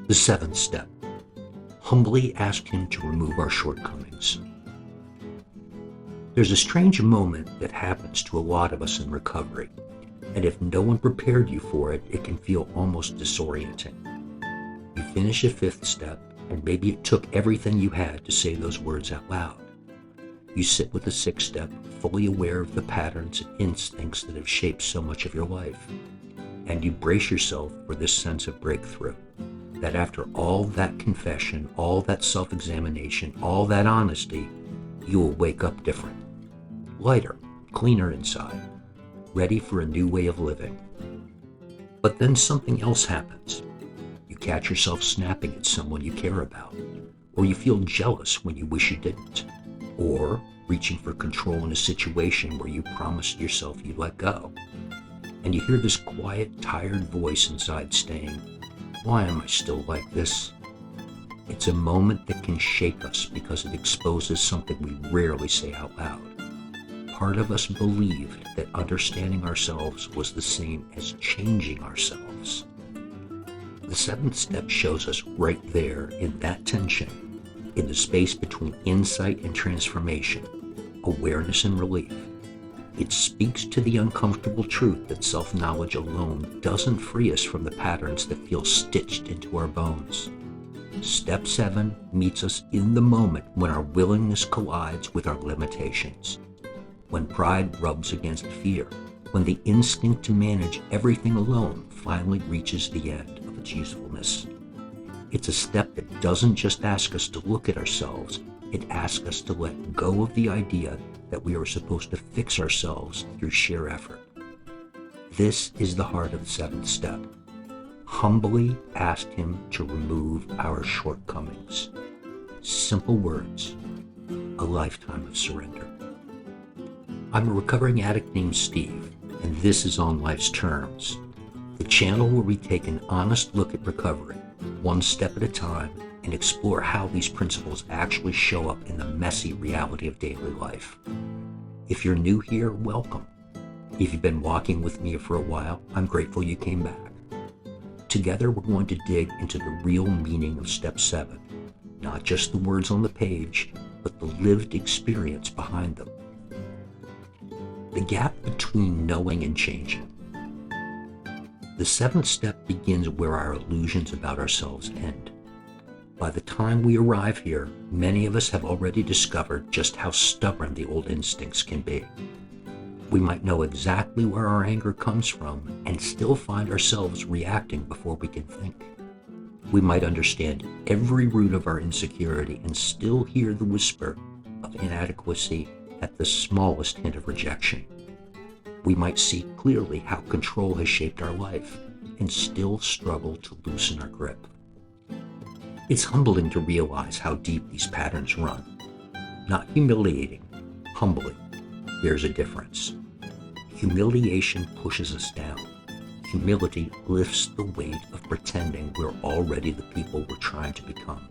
The seventh step, humbly ask him to remove our shortcomings. There's a strange moment that happens to a lot of us in recovery, and if no one prepared you for it, it can feel almost disorienting. You finish a fifth step, and maybe it took everything you had to say those words out loud. You sit with the sixth step, fully aware of the patterns and instincts that have shaped so much of your life, and you brace yourself for this sense of breakthrough, that after all that confession, all that self-examination, all that honesty, you will wake up different, lighter, cleaner inside, ready for a new way of living. But then something else happens. You catch yourself snapping at someone you care about, or you feel jealous when you wish you didn't, or reaching for control in a situation where you promised yourself you'd let go. And you hear this quiet, tired voice inside saying, "Why am I still like this?" It's a moment that can shake us because it exposes something we rarely say out loud. Part of us believed that understanding ourselves was the same as changing ourselves. The seventh step shows us right there in that tension, in the space between insight and transformation, awareness and relief. It speaks to the uncomfortable truth that self-knowledge alone doesn't free us from the patterns that feel stitched into our bones. Step 7 meets us in the moment when our willingness collides with our limitations, when pride rubs against fear, when the instinct to manage everything alone finally reaches the end of its usefulness. It's a step that doesn't just ask us to look at ourselves, it asks us to let go of the idea that we are supposed to fix ourselves through sheer effort. This is the heart of the seventh step. Humbly ask him to remove our shortcomings. Simple words, a lifetime of surrender. I'm a recovering addict named Steve, and this is On Life's Terms, the channel where we take an honest look at recovery, one step at a time, and explore how these principles actually show up in the messy reality of daily life. If you're new here, welcome. If you've been walking with me for a while, I'm grateful you came back. Together, we're going to dig into the real meaning of Step 7, not just the words on the page, but the lived experience behind them. The gap between knowing and changing. The seventh step begins where our illusions about ourselves end. By the time we arrive here, many of us have already discovered just how stubborn the old instincts can be. We might know exactly where our anger comes from and still find ourselves reacting before we can think. We might understand every root of our insecurity and still hear the whisper of inadequacy at the smallest hint of rejection. We might see clearly how control has shaped our life and still struggle to loosen our grip. It's humbling to realize how deep these patterns run. Not humiliating, humbling. There's a difference. Humiliation pushes us down. Humility lifts the weight of pretending we're already the people we're trying to become.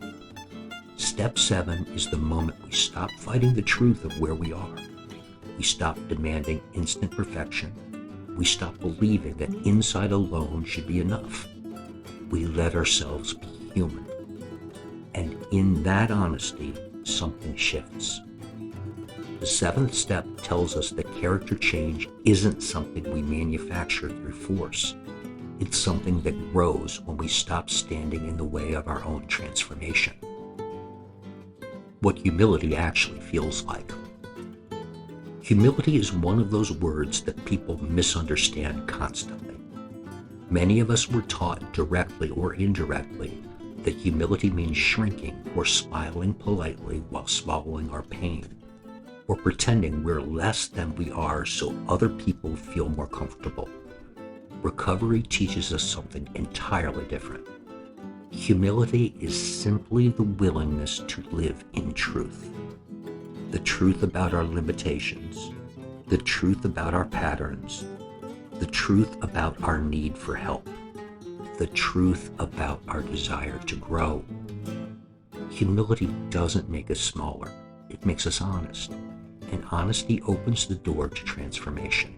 Step 7 is the moment we stop fighting the truth of where we are. We stop demanding instant perfection. We stop believing that insight alone should be enough. We let ourselves be human. And in that honesty, something shifts. The seventh step tells us that character change isn't something we manufacture through force. It's something that grows when we stop standing in the way of our own transformation. What humility actually feels like. Humility is one of those words that people misunderstand constantly. Many of us were taught directly or indirectly that humility means shrinking or smiling politely while swallowing our pain, or pretending we're less than we are so other people feel more comfortable. Recovery teaches us something entirely different. Humility is simply the willingness to live in truth. The truth about our limitations, the truth about our patterns, the truth about our need for help, the truth about our desire to grow. Humility doesn't make us smaller, it makes us honest, and honesty opens the door to transformation.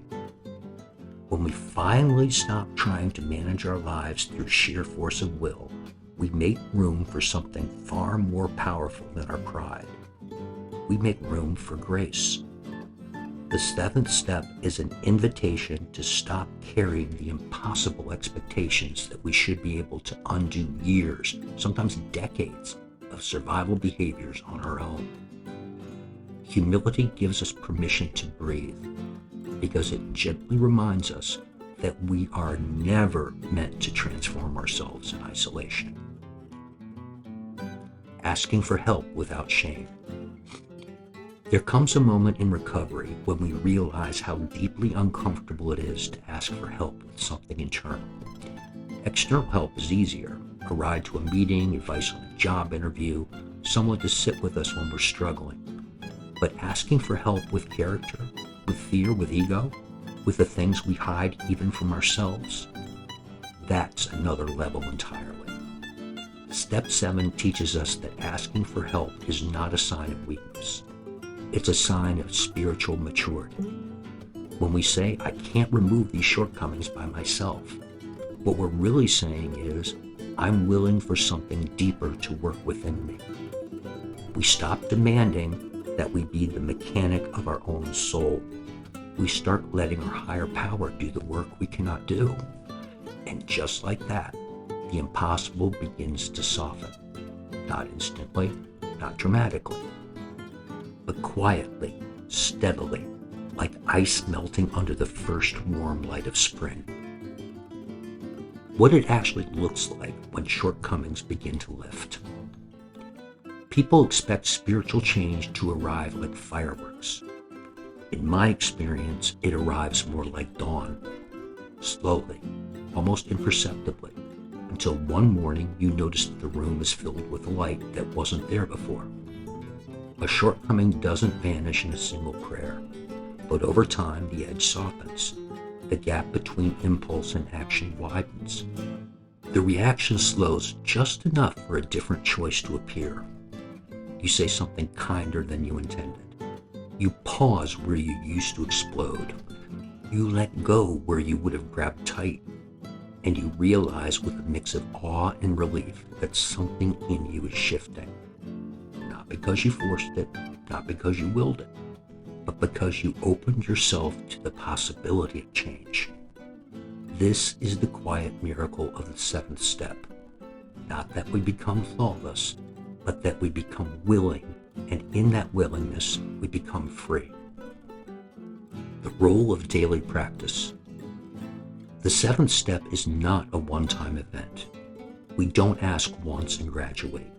When we finally stop trying to manage our lives through sheer force of will, We make room for something far more powerful than our pride. We make room for grace. The seventh step is an invitation to stop carrying the impossible expectations that we should be able to undo years, sometimes decades, of survival behaviors on our own. Humility gives us permission to breathe because it gently reminds us that we are never meant to transform ourselves in isolation. Asking for help without shame. There comes a moment in recovery when we realize how deeply uncomfortable it is to ask for help with something internal. External help is easier, a ride to a meeting, advice on a job interview, someone to sit with us when we're struggling. But asking for help with character, with fear, with ego, with the things we hide even from ourselves, that's another level entirely. Step 7 teaches us that asking for help is not a sign of weakness. It's a sign of spiritual maturity. When we say, I can't remove these shortcomings by myself, what we're really saying is, I'm willing for something deeper to work within me. We stop demanding that we be the mechanic of our own soul. We start letting our higher power do the work we cannot do. And just like that, the impossible begins to soften. Not instantly, not dramatically, but quietly, steadily, like ice melting under the first warm light of spring. What it actually looks like when shortcomings begin to lift. People expect spiritual change to arrive like fireworks. In my experience, it arrives more like dawn, slowly, almost imperceptibly, until one morning you notice that the room is filled with a light that wasn't there before. A shortcoming doesn't vanish in a single prayer, but over time the edge softens. The gap between impulse and action widens. The reaction slows just enough for a different choice to appear. You say something kinder than you intended. You pause where you used to explode. You let go where you would have grabbed tight. And you realize with a mix of awe and relief that something in you is shifting. Not because you forced it, not because you willed it, but because you opened yourself to the possibility of change. This is the quiet miracle of the seventh step. Not that we become flawless, but that we become willing, and in that willingness, we become free. The role of daily practice. The seventh step is not a one-time event. We don't ask once and graduate.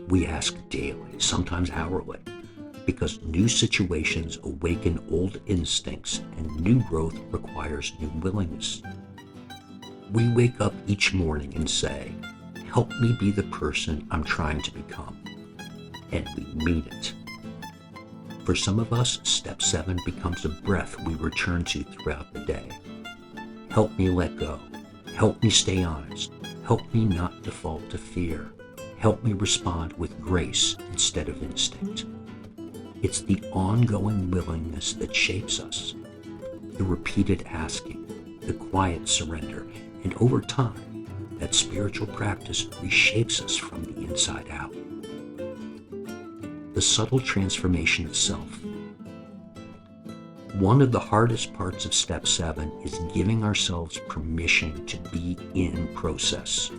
We ask daily, sometimes hourly, because new situations awaken old instincts and new growth requires new willingness. We wake up each morning and say, help me be the person I'm trying to become. And we mean it. For some of us, step 7 becomes a breath we return to throughout the day. Help me let go. Help me stay honest. Help me not default to fear. Help me respond with grace instead of instinct. It's the ongoing willingness that shapes us, the repeated asking, the quiet surrender, and over time, that spiritual practice reshapes us from the inside out. The subtle transformation of self. One of the hardest parts of step 7 is giving ourselves permission to be in process.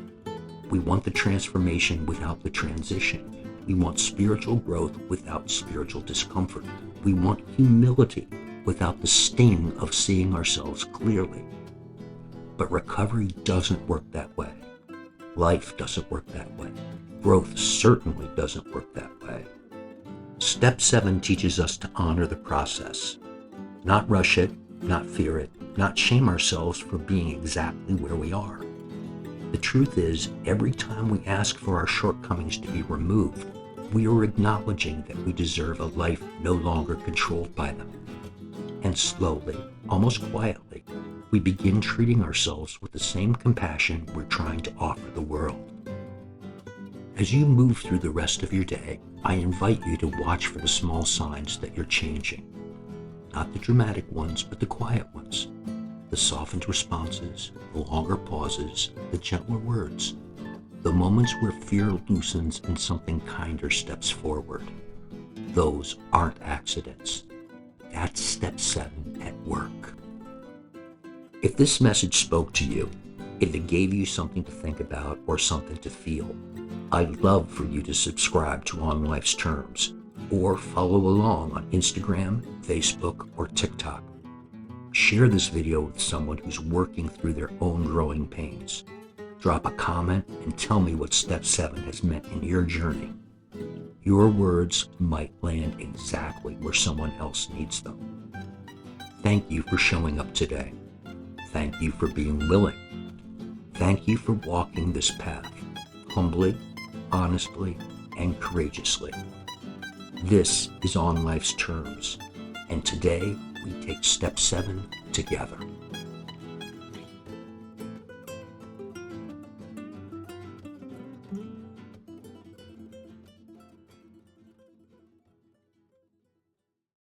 We want the transformation without the transition. We want spiritual growth without spiritual discomfort. We want humility without the sting of seeing ourselves clearly. But recovery doesn't work that way. Life doesn't work that way. Growth certainly doesn't work that way. Step 7 teaches us to honor the process. Not rush it, not fear it, not shame ourselves for being exactly where we are. The truth is, every time we ask for our shortcomings to be removed, we are acknowledging that we deserve a life no longer controlled by them. And slowly, almost quietly, we begin treating ourselves with the same compassion we're trying to offer the world. As you move through the rest of your day, I invite you to watch for the small signs that you're changing. Not the dramatic ones, but the quiet ones. The softened responses, the longer pauses, the gentler words. The moments where fear loosens and something kinder steps forward. Those aren't accidents. That's step 7 at work. If this message spoke to you, if it gave you something to think about or something to feel, I'd love for you to subscribe to On Life's Terms or follow along on Instagram, Facebook, or TikTok. Share this video with someone who's working through their own growing pains. Drop a comment and tell me what step 7 has meant in your journey. Your words might land exactly where someone else needs them. Thank you for showing up today. Thank you for being willing. Thank you for walking this path, humbly, honestly, and courageously. This is On Life's Terms, and today we take step 7 together.